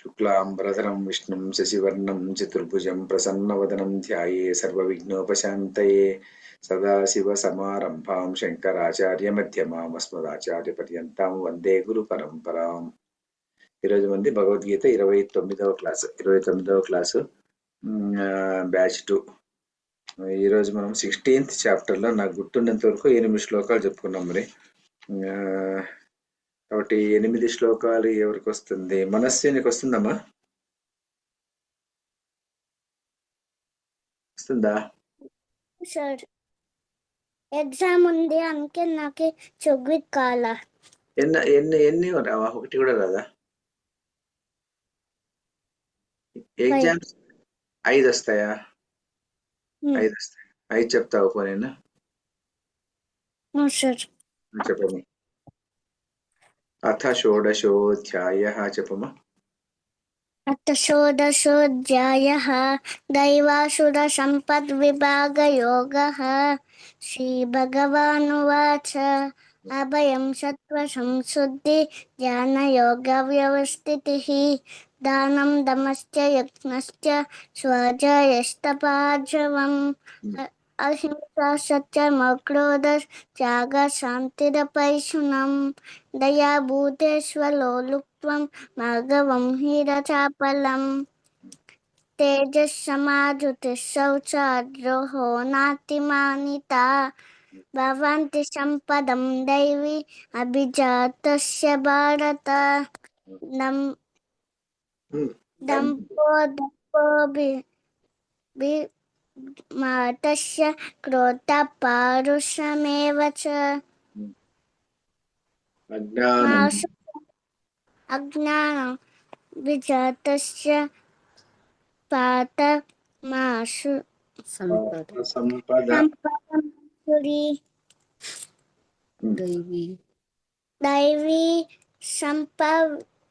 शुक्लांबरधरं विष्णुं शशिवर्णं चतुर्भुजं प्रसन्नवदनं ध्याये सर्वविघ्नोपशान्तये सदाशिवसमारम्भां शङ्कराचार्यमध्यमाम् अस्मदाचार्यपर्यन्तां वन्दे गुरुपरम्पराम्। ఈరోజు మంది భగవద్గీత 29వ క్లాసు బ్యాచ్ 2. ఈరోజు మనం 16th చాప్టర్లో నాకు గుర్తున్నంత వరకు 8 శ్లోకాలు చెప్పుకున్నాం. మరి కాబట్టి 8 శ్లోకాలు ఎవరికి వస్తుంది? మనస్సునికి వస్తుందమ్మా? వస్తుందా? సార్ ఎగ్జామ్ ఉంది అందుకే నాకు చొగ్విక్ కాలా. ఎన్ని రావా? ఒకటి కూడా రాదా? ఎగ్జామ్స్ 5 వస్తాయా? 5 వస్తాయి. 5 చెప్తావు పోనేనా? సార్ చెప్పమ్మా. అథ షోడశోధ్యాయః చెప్పమ్మా. అథ షోడశోధ్యాయః దైవాసుర సంపద్విభాగయోగః శ్రీభగవానువాచ అభయం సత్వ సంశుద్ధి జ్ఞానయోగ వ్యవస్థితిః దానం దమశ్చ యజ్ఞశ్చ స్వాధ్యాయస్తపార్జవం అహింసా సత్యమక్రోధ త్యాగ శాంతిరపైశునం దయా భూతేష్వలోలుప్త్వం మార్గవం హీరచాపలం తేజస్సమాధుతిః శౌచాద్రోహో నాతిమానితా భవంతి సంపదం దైవీ అభిజాతస్య భారత మాతస్య క్రోధ పారుషమేవ చ అజ్ఞానం విజాతస్య పాత మాసు సంపదం దైవీ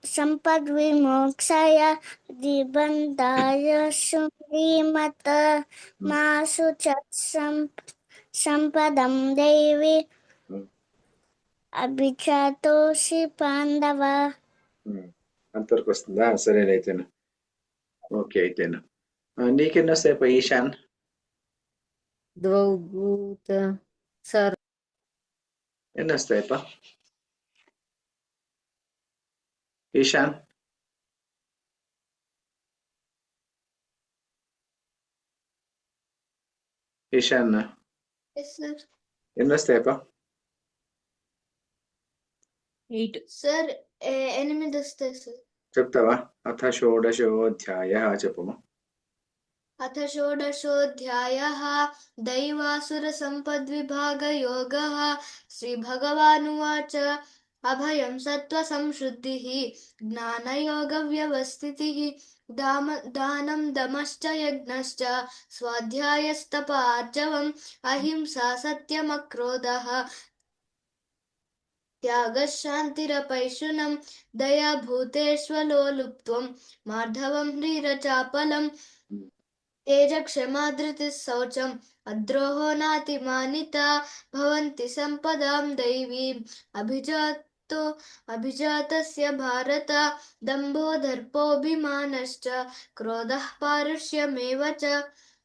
సంపద్విమోక్షాయ నిబంధాయ శ్రీమత మాసు సంపదం దైవీ అభిజాతోషి పాండవ. అంతవరకు వస్తుందా? సరేనైతేను. ఓకే అయితేను. నీకెన్ని వస్తాయప్ప ఈశాన్? ఎన్ని వస్తాయప్ప ఈశాన్? ఈశాన్ ఎన్ని వస్తాయప్ప? 8 సార్. 8 వస్తాయి సార్. చెప్తావా? అథ షోడశోధ్యాయః చెప్పమ్మా. అథ షోడశోధ్యాయః దైవాసుర సంపద్విభాగయోగః శ్రీభగవానువాచ అభయం సత్వ సంశుద్ధిః జ్ఞానయోగ వ్యవస్థితిః దానం దమశ్చ యజ్ఞశ్చ స్వాధ్యాయస్తపార్జవం అహింసా సత్యమక్రోధః త్యాగశాంతిరపైశునం దయా భూతేష్వలోలుప్త్వం మార్ధవం హ్రీరచాపలం తేజక్షమాధృతిః శౌచం అద్రోహో నాతిమానితా భవంతి సంపదాం దైవీం అభిజాతస్య భారత దంభో దర్పోభిమానశ్చ క్రోధః పారుష్యమేవ చ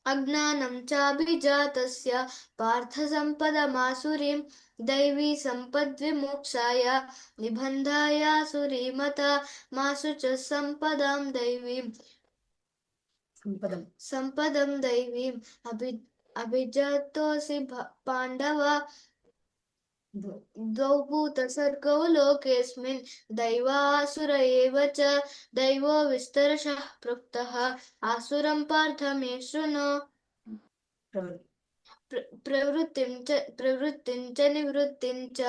అజ్ఞానం చాభిజాతస్య పార్థ సంపదమాసురీం దైవీ సంపద్విమోక్షాయ నిబంధాయ సురీమత మాసు చ సంపదాం దైవీం సంపదం దైవీం అభిజాతోసి పాండవ ద్వౌ భూతసర్గౌ లోకేస్మిన్ దైవాసుర ఏవ చ దైవో విస్తరశః ప్రోక్తః ఆసురం పార్థ మే శృణు ప్రవృత్తిం చ నివృత్తిం చ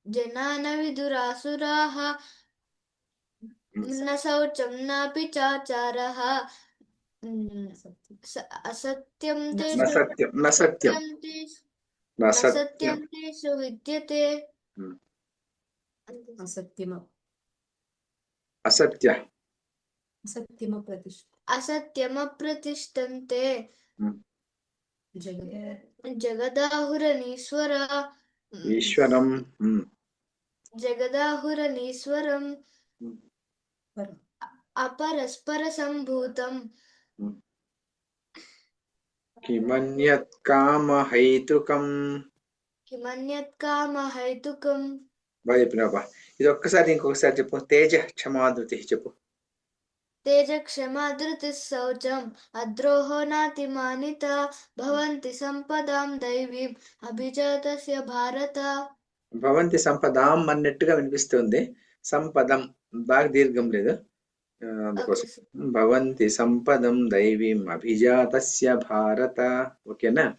జనా న విదురాసురాః న శౌచం నాపి చాచారః అసత్యం తేషు విద్యతే. అసత్యమప్రతిష్టంతే జగదాహురనీశ్వరం अपरस्पर संभूतं किमन्यत् కామహైతుకం किमन्यत् कामहैतुकम् బాగా చెప్పినావా ఇది ఒక్కసారి ఇంకొకసారి చెప్పు తేజ క్షమాధృతి చెప్పు तेज क्षमा धृतिः शौचम् अद्रोहो नातिमानिता भवन्ति सम्पदां दैवीम् अभिजातस्य भारत భవంతి సంపదాం అన్నట్టుగా వినిపిస్తుంది సంపదం బాగా దీర్ఘం లేదు ఓకే అందుకోసం భవంతి సంపదం దైవీం అభిజాతస్య భారత ఓకేనా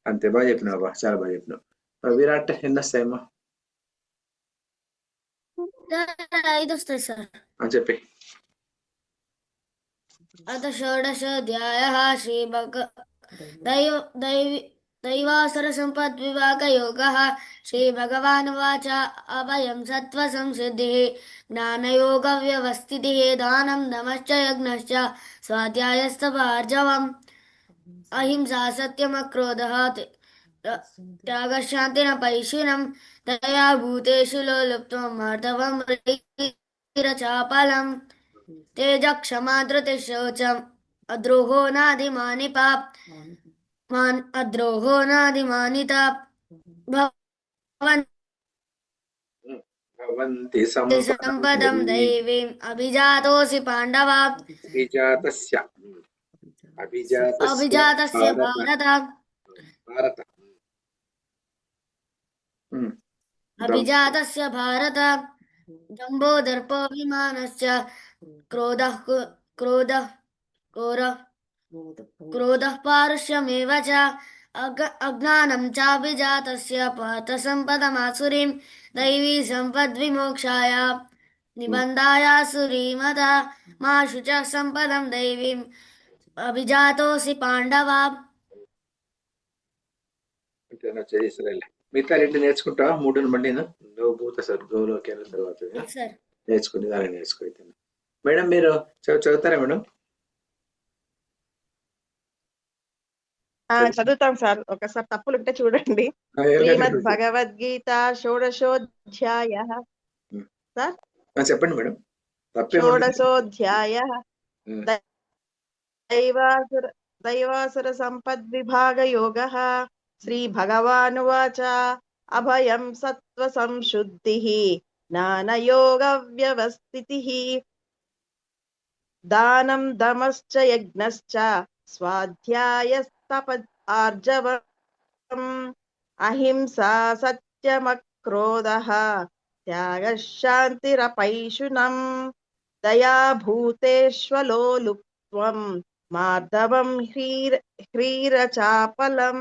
అంతే బాగా చెప్పినావా చాలా బాగా చెప్పినావు విరాట్ ఎన్ని వస్తాయమ్మా ఐదు వస్తాయి సార్ చెప్పి అత షోడశోధ్యాయః दैवासुर सम्पद्विभागयोगः श्रीभगवानुवाच अभयं सत्त्वसंसिद्धिः ज्ञानयोगव्यवस्थितिः दानं दमश्च यज्ञश्च स्वाध्यायस्तपार्जवम् अहिंसा सत्यमक्रोधः त्यागशान्तिरपैशुनं दया भूतेषु लोलुप्त्वं मार्दवं चापलम् तेजक्षमा धृतिशौचम् अद्रोहो नादिमानिता భవంతి सम्पदं दैवीम् अभिजातोऽसि पाण्डव अभिजातस्य भारत अभिजातस्य भारत दम्भो दर्पोऽभिमानश्च क्रोधः पारुष्यमेव च अज्ञानं चाभिजातस्य पार्थ सम्पदमासुरीं दैवी सम्पद्विमोक्षाय निबन्धायासुरीमता मा शुचः सम्पदं दैवीम् अभिजातोऽसि पाण्डव మిగతా రెండు నేర్చుకుంటావా మూడుని మళ్ళీ భూత సర్గోలోకి తర్వాత నేర్చుకుని దాన్ని నేర్చుకో మేడం మీరు చదువుతారా మేడం చదువుతాం సార్ ఒకసారి తప్పులు ఉంటే చూడండి శ్రీమద్ భగవద్గీత షోడశోధ్యాయ సార్ చెప్పండి మేడం షోడశోధ్యాయ దైవాసుర సంపద్విభాగ యోగః శ్రీ భగవానువాచ అభయం సత్వ సంశుద్ధిః జ్ఞానయోగ వ్యవస్థితిః దానం దమశ్చ యజ్ఞశ్చ స్వాధ్యాయస్తపఆర్జవం అహింసా సత్యమక్రోధః త్యాగः శాంతిరపైశునం దయా భూతేష్వలోలుప్త్వం మార్దవం హ్రీరచాపలం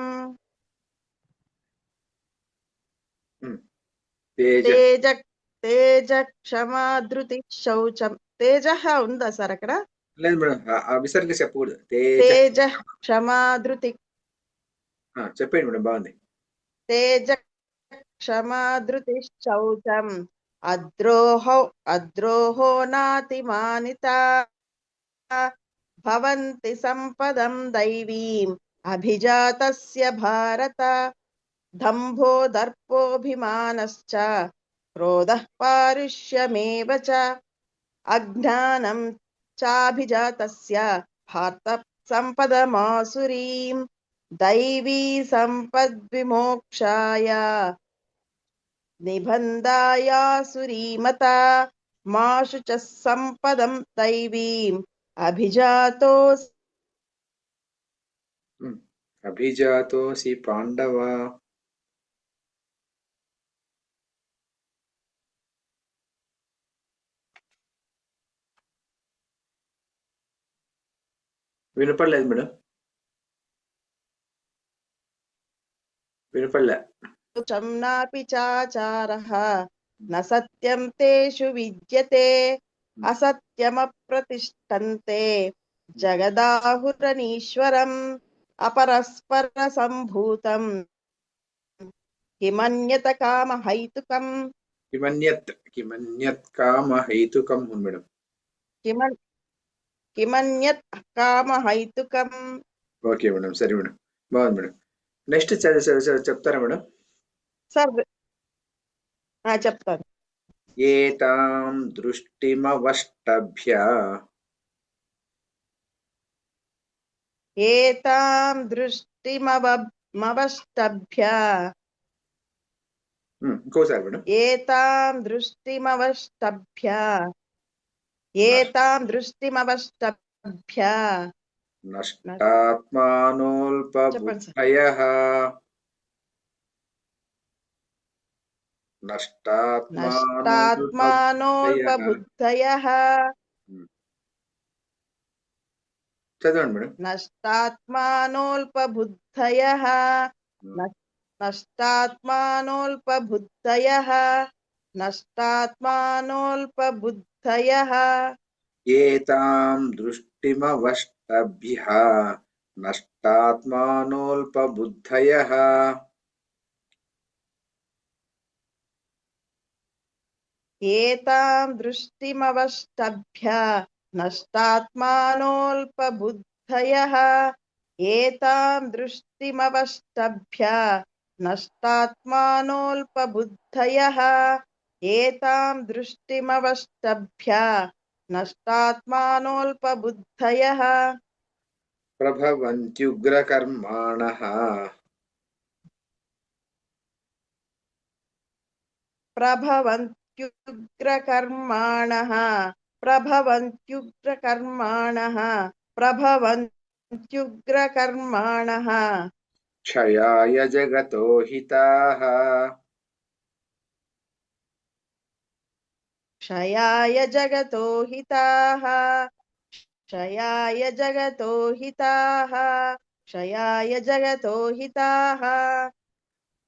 తేజ క్షమా ధృతి శౌచం తేజ ఉందా సార్ అక్కడ లేదు మేడం విసర్గ చెప్పకూడదు తేజ క్షమా ధృతి చెప్పండి మేడం బాగుంది తేజ క్షమా ధృతి శౌచం అద్రోహో నాతిమానితా భవంతి సంపదం దైవీం అభిజాతస్య భారత దంభో దర్పోభిమానశ్చ క్రోధః పారుష్యమేవ చ అజ్ఞానం చాభిజాతస్య భారత సంపదమాసురీం దైవీ సంపద్విమోక్షాయ నిబంధాయాసురీమత మాషు చ సంపదం దైవీం అభిజాతోసి పాండవ వినపడలేదు మేడం వినపడలే నాపి చాచారః న సత్యం తేషు విద్యతే అసత్యమప్రతిష్టంతే జగదాహురనీశ్వరం అపరస్పర సంభూతం కిమన్యత కామహైతుకం కిమన్యత్ కామహైతుకం మేడం కిమన్యత్ కామహైతుకం ఓకే మేడం సరే మేడం బాగుంది మేడం నెక్స్ట్ చెప్తారా మేడం సార్ చెప్తాను ఏతాం దృష్టిమవష్టభ్య एतां दृष्टिमवष्टभ्य ఇంకోసారి మేడం. एतां दृष्टिमवष्टभ्य एतां दृष्टिमवष्टभ्य చెప్పండి సార్. నష్టాత్మానోల్పబుద్ధయః నష్టాత్మానోల్పబుద్ధయః చదవండి మేడం. నష్టాత్మానోల్పబుద్ధయః నష్టాత్మానోల్పబుద్ధయః నష్టాత్మానోల్పబుద్ధయః ఏతాం దృష్టిమవష్టభ్యః నష్టాత్మానోల్పబుద్ధయః ఏతాం దృష్టిమవష్టభ్య నష్టాత్మానోల్పబుద్ధయః ఏతాం దృష్టిమవష్టభ్య నష్టాత్మానోల్పబుద్ధయః ఏతాం దృష్టిమవష్టభ్య నష్టాత్మానోల్పబుద్ధయః ప్రభవంత్యుగ్రకర్మాణః ప్రభవంత్యుగ్రకర్మాణః ప్రభవంత్యుగ్రకర్మాణః ప్రభవంత్యుగ్రకర్మాణః క్షయాయ జగతో హితాః క్షయాయ జగతో హితాః క్షయాయ జగతో హితాః క్షయాయ జగతో హితాః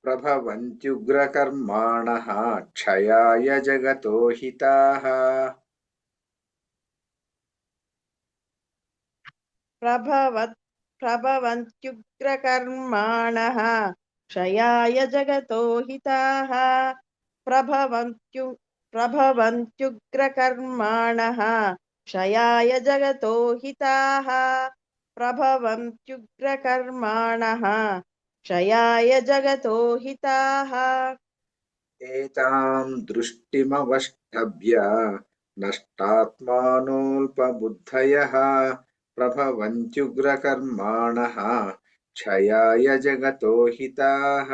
ప్రభవంత్యుగ్రకర్మాణః క్షయాయ జగతో హితాః ప్రభవంత్యుగ్రకర్మాణః క్షయాయ జగతో హితాః ప్రభవంత్యుగ్రకర్మాణః క్షయాయ జగతో హితాః ప్రభవంత్యుగ్రకర్మాణః క్షయాయ జగతో హితాః ఏతాం దృష్టిమవష్టభ్య నష్టాత్మానోల్పబుద్ధయః ప్రభవంత్యుగ్రకర్మాణః క్షయాయ జగతో హితాః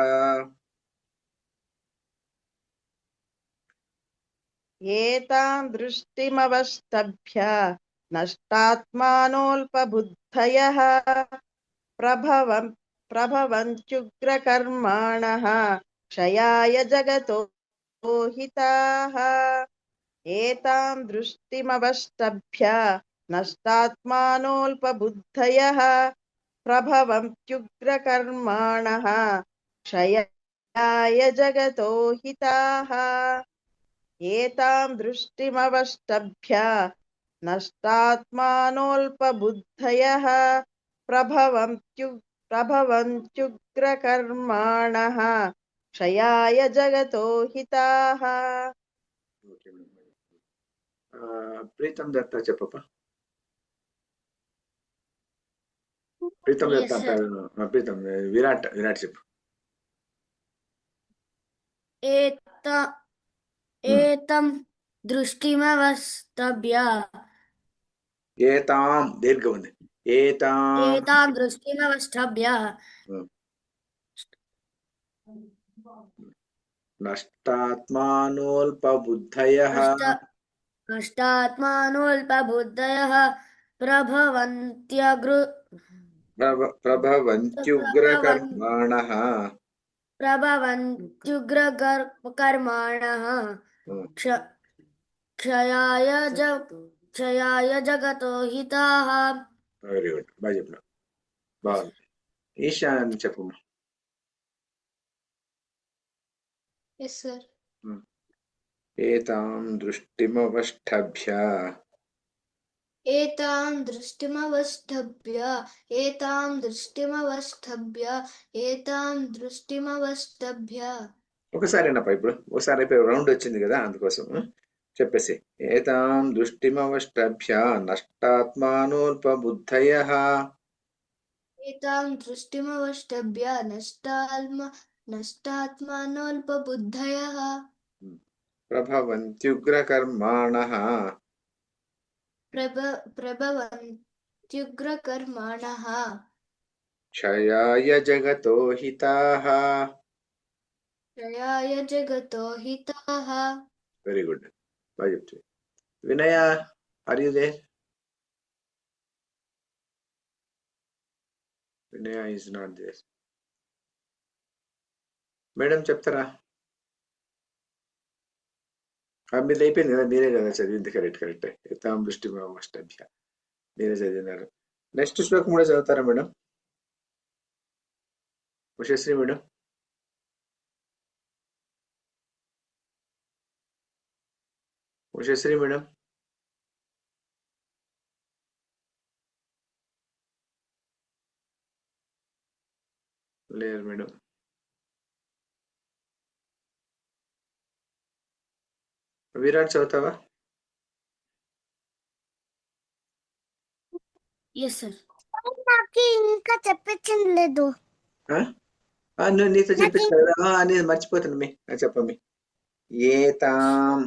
ఏతాం దృష్టిమవష్టభ్య నష్టాత్మానోల్పబుద్ధయః ప్రభవంత్యుగ్రకర్మాణః క్షయాయ జగతో హితాః ఏతాం దృష్టిమవష్టభ్య నష్టాత్మానోల్పబుద్ధయః ప్రభవంత్యుగ్రకర్మాణః క్షయాయ జగతో హితాః ఏతాం దృష్టిమవష్టభ్య నష్టాత్మానోల్పబుద్ధయః ప్రభవంత్యుగ్రకర్మాణః క్షయాయ జగతో హితాః ప్రీతం దత్త చెప్పప్ప. ప్రీతం దత్త ప్రీతం విరాట్ చెప్పు. ఏతం దృష్టిమవష్టభ్య ఏతాం దీర్ఘం ఉంది. ఏతాం దృష్టిమవష్టభ్య నష్టాత్మానోల్పబుద్ధయః నష్టాత్మానోల్పబుద్ధయః ప్రభవంత్యుగ్రకర్మాణః ప్రభవంత్యుగ్రకర్మాణః క్షయాయ జగతో హితాః. వెరీ గుడ్, బాగా చెప్పిన, బాగుంది. ఈశా అని చెప్పమ్మా. Yes sir. ఏతాం దృష్టిమవష్టభ్య ఏతాం దృష్టిమవష్టభ్య ఏతాం దృష్టిమవష్టభ్య ఏతాం దృష్టిమవష్టభ్య. ఒకసారి అన్నప్ప, ఇప్పుడు ఒకసారి అయిపోయి రౌండ్ వచ్చింది కదా, అందుకోసం చెప్పేసి. ఏతాం దృష్టిమవష్టభ్య నష్టాత్మానోల్పబుద్ధయః ఏతాం దృష్టిమవష్టభ్య నష్టాత్మానోల్పబుద్ధయః ప్రభవంత్యుగ్రకర్మాణః प्रभवन्त्युग्रकर्माणः क्षयाय जगतो हिताः. जयाय जगतो हिताः. Very good. Vinaya, are you there? Vinaya is not there. Madam చెప్తారా? మీరు అయిపోయింది కదా, మీరే కదా చదివింది. కరెక్ట్. తాం దృష్టి అష్టభ్య మీరే చదివినారు. నెక్స్ట్ శ్లోకం కూడా చదువుతారా madam? Ushasri madam. Ushasri madam. లేరు మేడం. విరాట్ చదువుతావా? Yes sir. నాకు ఇంకా చెప్పించింది లేదు. నువ్వు నీతో చెప్పిస్తా నేను మర్చిపోతాను. చెప్పమ్మి. ఏతాం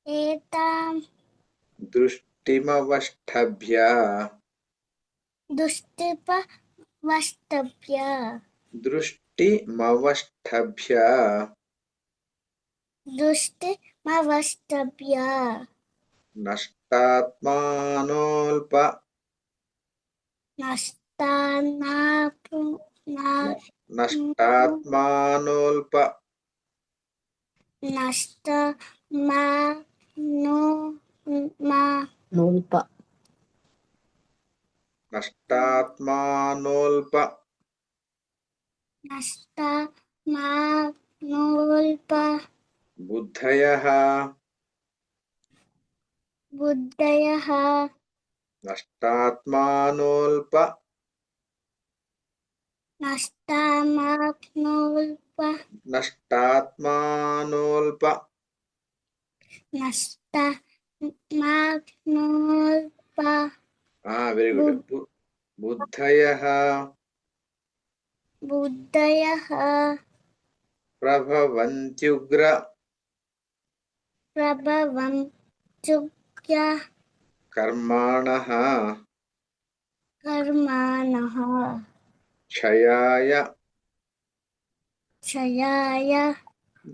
ఏతాం దృష్టిమవష్టభ్య దృష్టిపవష్టభ్య దృష్టిమవష్టభ్య దృష్టిమవష్టభ్య నష్టాత్మానోల్ప నష్టాత్మానోల్ప నష్టాత్మానోల్ప బుద్ధయః నష్టాత్మానోల్ప వెరీ గుడ్. బుద్ధయః ప్రభవంత్యుగ్ర కర్మాణః క్షయాయ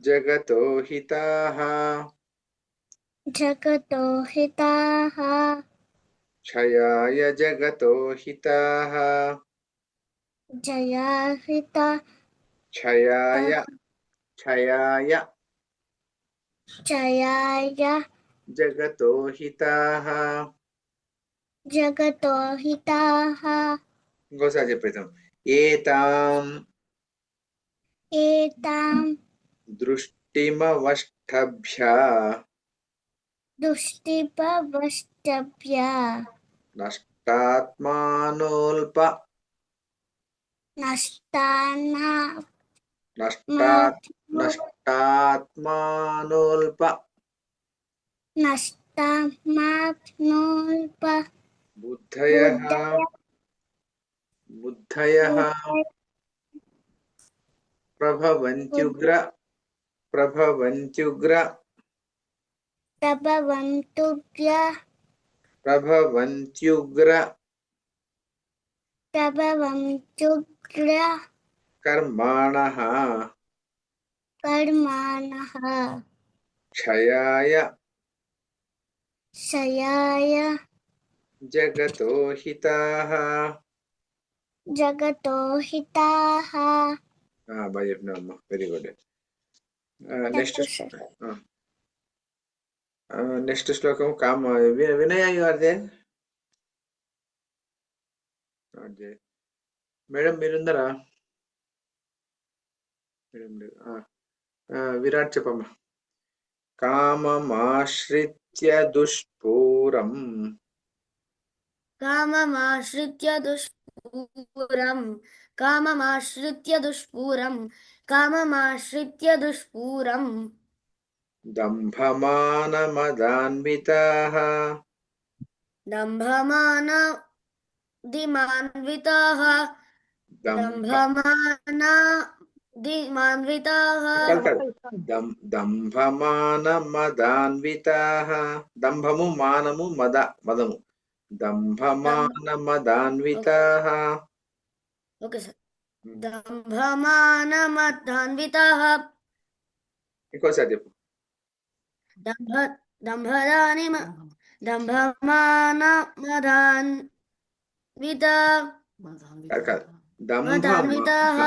జగతో హితాః. క్షయాయ జగతో హితాః. క్షయాయ జగతో హితాః. ఇంకోసారి చెప్పేద్దాం. ఏతాం దృష్టిమవష్టభ్య నష్టాత్మానోల్ప బుద్ధయః ప్రభవంత్యుగ్ర కర్మాణః క్షయాయ జగతో హితాః. బాగా చెప్పినావమ్మా. Very good. నెక్స్ట్ శ్లోకం కామ. Vinaya you are there? Madam మీరుందరా? విరాట్ చెప్పమ్మా. కామమాశ్రిత్య దుష్పూరం దంభమానమదాన్వితాః దంభమానమదాన్వితాః. దంభము మానము మదము. దంభమానమదాన్వితాః. Okay sir. దంభమానమదాన్వితాః. ఇంకోసారి చెప్పు. దంభమానమదాన్వితాః. కాదు మదాన్వితాః.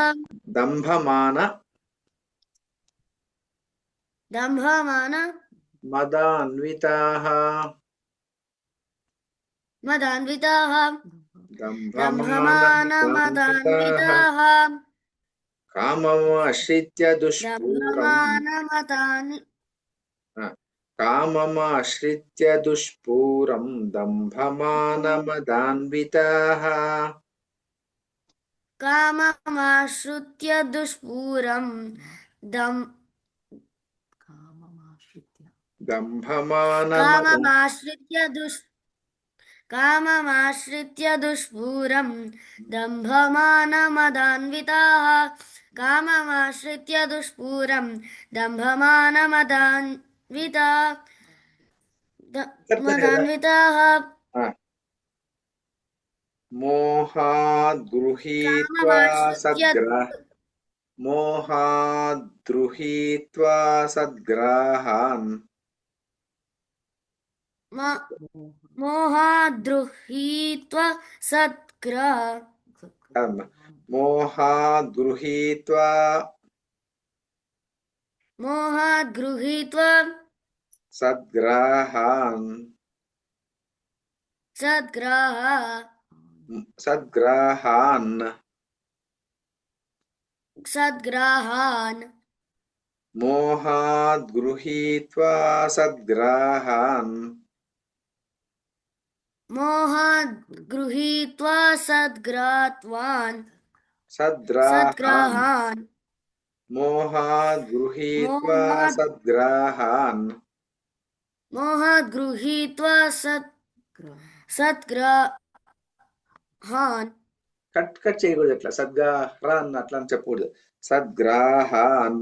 దంభమాన దంభమాన మదాన్వితాః. మదాన్వితాః. దంభమానమదాన్వితాః. కామమాశ్రిత్య దుష్పూరం దంభమానమదాన్వితాః. కామమాశ్రిత్య దుష్పూరం కామమాశ్రిత్య దుష్పూరం దంభమానమదాన్వితాః. కామమాశ్రిత్య దుష్పూరం దంభమానమదాన్వితాః. మోహాద్ గృహీత్వా సద్గ్రాహాన్. మోహాద్గృహీత్వా సద్గ్రాహాన్. మోహాద్ గృహీత్వా సద్గ్రాహాన్. కట్ చేయకూడదు, అట్లా సద్గ్రాహాన్ అట్లా అని చెప్పకూడదు. సద్గ్రాహాన్.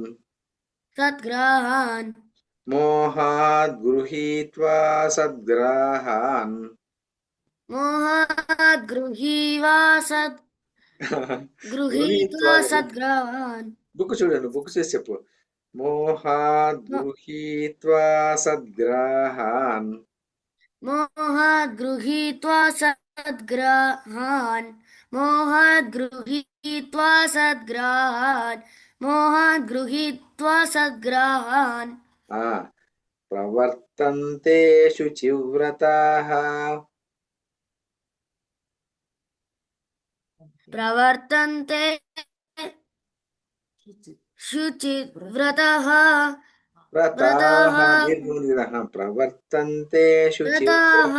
మోహాద్ గృహీత్వా సద్గ్రాహాన్. బుక్ చూడండి, బుక్ చేసి చెప్పు. మోహాద్ గృహీత్వా సద్గ్రాహాన్. మోహాద్గృహీత్వా సద్గ్రాహాన్. ప్రవర్తంతే శుచివ్రతాః. ప్రవర్తంతే శుచివ్రతాః. ప్రవర్తంతే శుచివ్రతాః.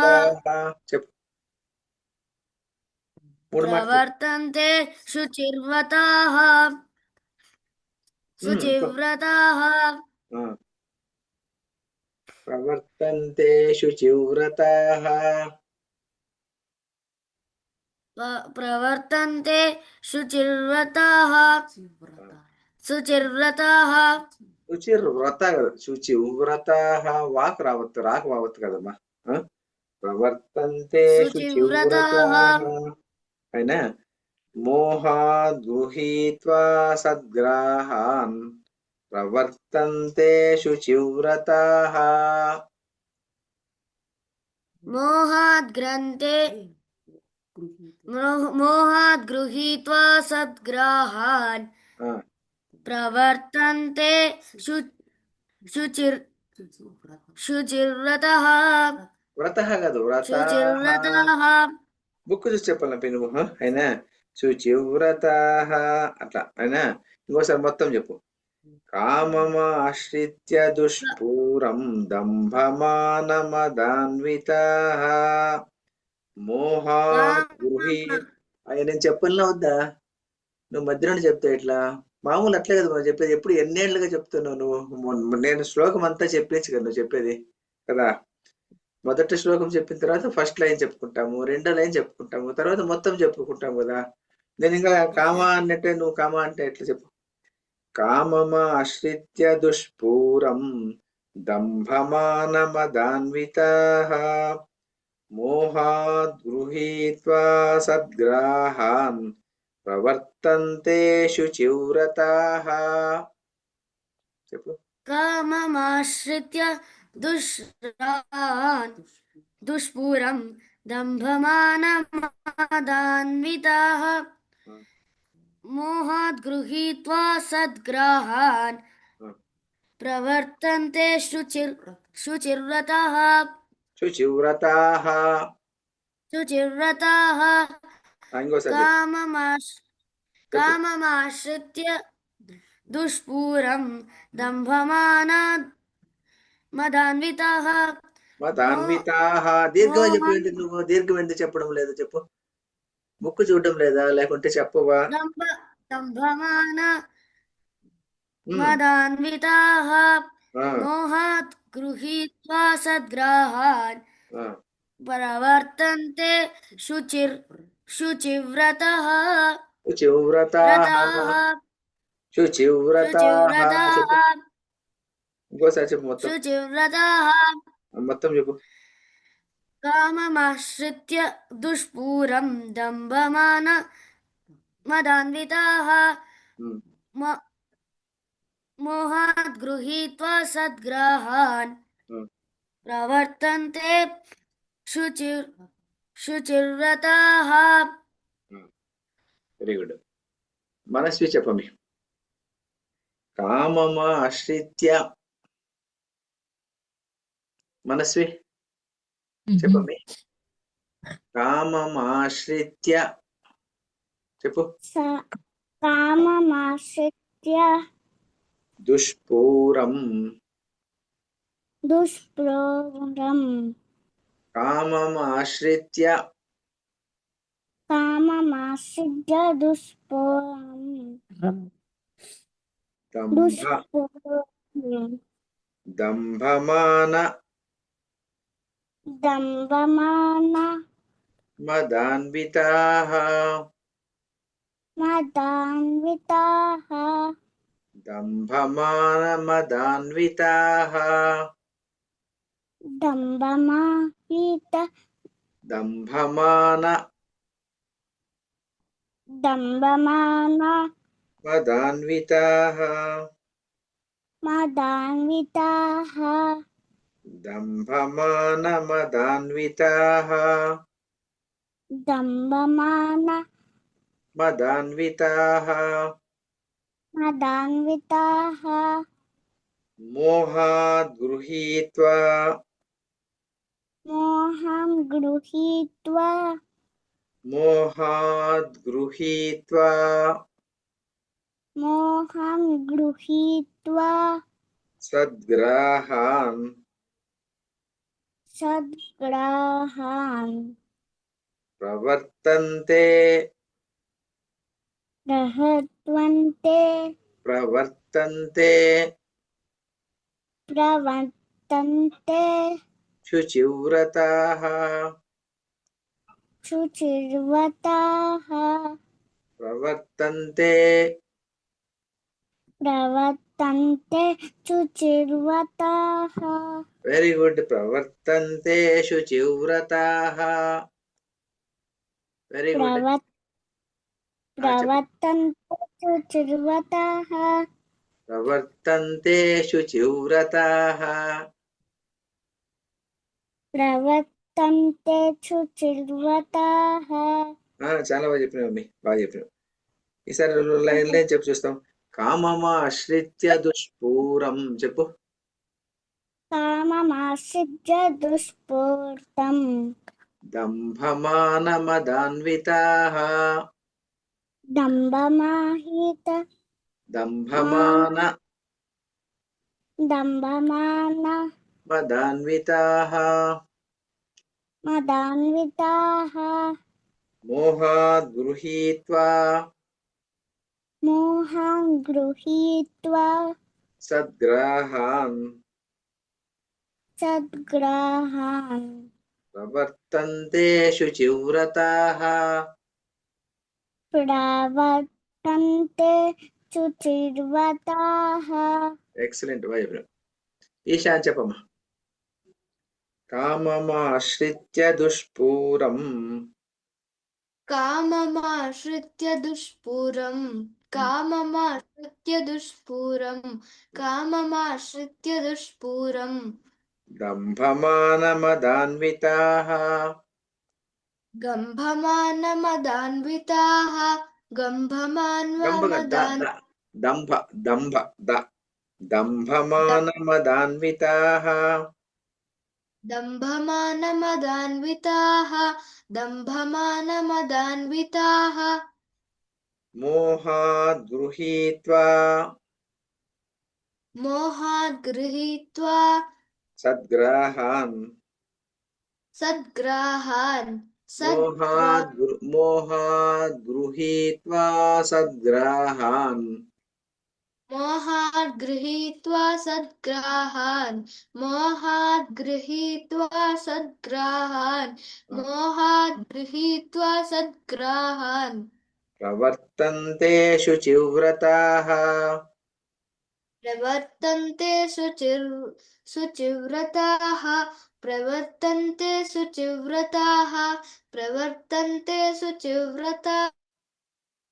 చెప్పు. ప్రవర్తంతే శుచివ్రతాః. ప్రవర్తంతే శుచివ్రతాః. ప్రవర్తంతే శుచివ్రతాః. శుచివ్రతాః వాక్ రావద్దు, రాకు రావద్దు కదమ్మా. ప్రవర్తంతే శుచివ్రతాః అయినా. మోహాద్ గృహీత్వా సద్గ్రాహాన్. ప్రవర్తంతే శుచివ్రతాః. మోహాద్గృహీత్వా సద్గ్రాహాన్. ప్రవర్తంతే శుచివ్రతః. వ్రతః కాదు, బుక్ చూసి చెప్పాలి నువ్వు అయినా. శుచివ్రతాః అట్లా అయినా. ఇంకోసారి మొత్తం చెప్పు. కామమాశ్రిత్య దుష్పూరం దంభమానమదాన్వితాః. మోహాద్ అయ్యా నేను చెప్పాలా వద్దా? నువ్వు మధ్యలో చెప్తావు ఇట్లా మామూలు అట్లే కదా మనం చెప్పేది. ఎప్పుడు ఎన్నేళ్లుగా చెప్తున్నావు నువ్వు? నేను శ్లోకం అంతా చెప్పేసి కదా నువ్వు చెప్పేది కదా. మొదటి శ్లోకం చెప్పిన తర్వాత ఫస్ట్ లైన్ చెప్పుకుంటాము, రెండో లైన్ చెప్పుకుంటాము, తర్వాత మొత్తం చెప్పుకుంటాము కదా. నేను ఇంకా కామ అన్నట్టే నువ్వు కామ అంటే ఎట్లా చెప్పు. కామమాశ్రిత్య దుష్పూరం దంభమానమదాన్వితాః. మోహాద్ గృహీత్వా సద్గ్రాహాన్ ప్రవర్తంతే శుచివ్రతాః. చెప్పు. కామమాశ్రిత్య దుష్రాన్ దుష్పూరం దంభమానమదాన్వితాః మోహాద్ గృహీత్వా సద్గ్రాహాన్ ప్రవర్తంతే శుచిర్వ్రతాః శుచివ్రతాః. శుచిర్వ్రతాః ఇంకోసారి చెప్పు. కామమాశ్రిత్య దుష్పూరం దంభమానమదాన్వితాః మదాన్వితాః. దీర్ఘంగా చెప్పు. ఎందుకు నువ్వు దీర్ఘం ఎందుకు చెప్పడం లేదు చెప్పు. ముక్కు చూడడం లేదా లేకుంటే చెప్పవా? దంభమానమదాన్వితాః మోహాత్ గృహీత్వా సద్గ్రాహాన్ ప్రవర్తంతే శుచివ్రతాః ఇంకోసారి చెప్పు. మొత్తం చెప్పు. కామమాశ్రిత్య దుష్పూరం దంభమానమదాన్వితాః మోహాత్ గృహీత్వా సద్గ్రాహాన్ ప్రవర్తంతే శుచిర్వ్రతాః. Very good. మనస్వి చెప్పమి. కామమాశ్రిత్య. మనస్వి చెప్పమి. కామమాశ్రిత్య చెప్పు. కామమాశ్రిత్య దుష్పూరం కామమాశ్రిత్య దుష్పూరం దంభమాన మదాన్వితాః దంభమాన మదాన్వితాః దంభమాన మదాన్వితాః దంభమాన మదాన్వితాః మదాన్వితాః మోహాద్ గృహీత్వా మోహం గృహీత్వా సద్గ్రాహాన్ ప్రవర్తంతే శుచివ్రతాః ప్రవర్తంతే వెరీ గుడ్. ప్రవర్తంతే శుచివ్రతాః. Very good. ప్రవర్తంతే శుచివ్రతాః. చాలా బాగా చెప్పినావు మమ్మీ. బాగా చెప్పినావు. ఈసారి లైన్లో చెప్పు చూస్తాం. కామమాశ్రిత్య దుష్పూరం చెప్పు. కామమాశ్రిత్య దుష్పూర్తం దంభమాన మదాన్వితాః దంభమాన మదాన్వితాః మోహాద్ గృహీత్వా సద్గ్రాహాన్ ప్రవర్తంతే శుచివ్రతాః ఎక్సలెంట్. ఈశాన్ చెప్పమ్మా. కామమాశ్రిత్య దుష్పూరం కామమాశ్రిత్య దుష్పూరం కామమాశ్రిత్య దుష్పూరం కామమాశ్రిత్య దుష్పూరం దంభమానమదాన్వితాః గంభమానమదాన్వితాః గంభమాన్వమదాన్ దంభ దంభ ద దంభమానమదాన్వితాః దంభమానమదాన్వితాః దంభమానమదాన్వితాః మోహాద్ గృహీత్వా మోహాద్ గృహీత్వా సద్గ్రాహాన్ సద్గ్రాహాన్ మోహాద్ గృహీత్వా సద్గ్రాహాన్ మోహాద్ గృహీత్వా సద్గ్రాహాన్ మోహాద్ గృహీత్వా సద్గ్రాహాన్ మోహాద్ గృహీత్వా సద్గ్రాహాన్ ప్రవర్తంతే శుచివ్రతాః ప్రవర్తంతే శుచివ్రతాః ప్రవర్తంతే శుచివ్రతాః ప్రవర్తంతే శుచివ్రతాః